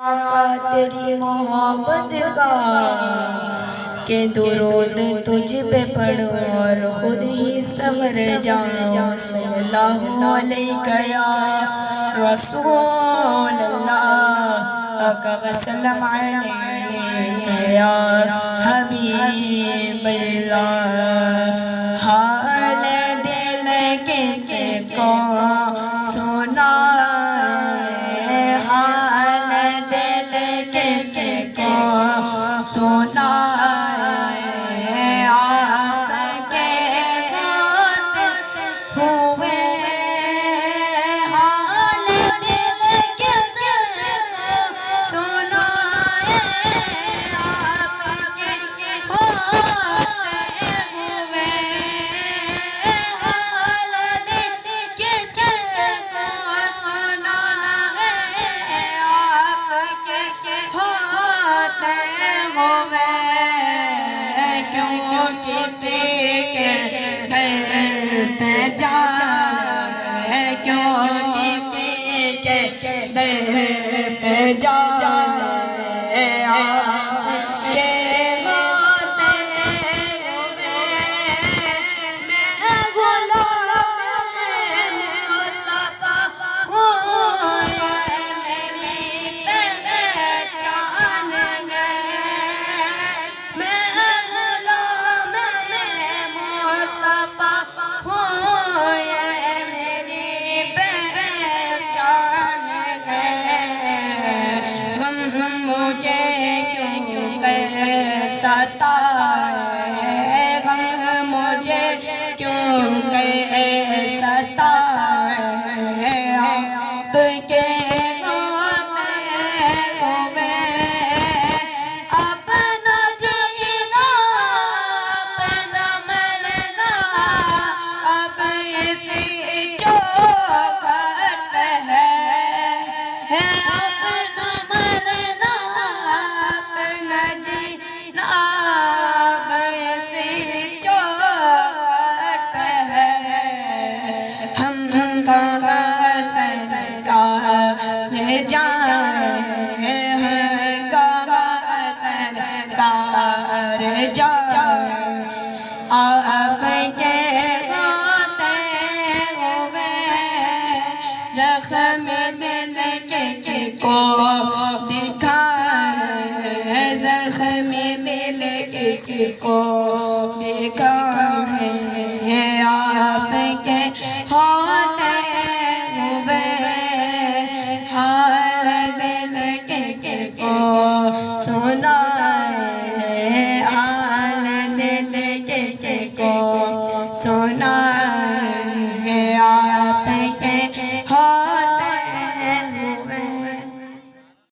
آقا تیری محبت کا کہ درود تجھ پہ پڑھو اور خود ہی سور جاؤں صلی اللہ علیہ یا رسول اللہ آقا وسلم علیہ یا حبیب اللہ حال دل کس کو سنا سونا آپ کے غائب ہوئے حال دل کس کو سنا آپ کے غائب ہوئے حال دل کس کو سنا آپ کے ہوتے کسی کے در پہ جائے کیوں کسی کے در پہ جائے آپ کے غائب ہوئے میں غلام مصطفیٰ ہوں میری پہچان گئے مجھے کیوں ستائے غم مجھے کیوں ستائے آپ کے غائب ہوئے اپنا جینا اپنا مرنا اب اسی چوکھٹ ہے آپ کے ہوتے ہوئے زخم دل کسی کو دکھائے زخم دل کسی کو دکھائے آپ کے ہوتے ہوئے حال دل کسی کو سنائے حال دل کسی کو سنا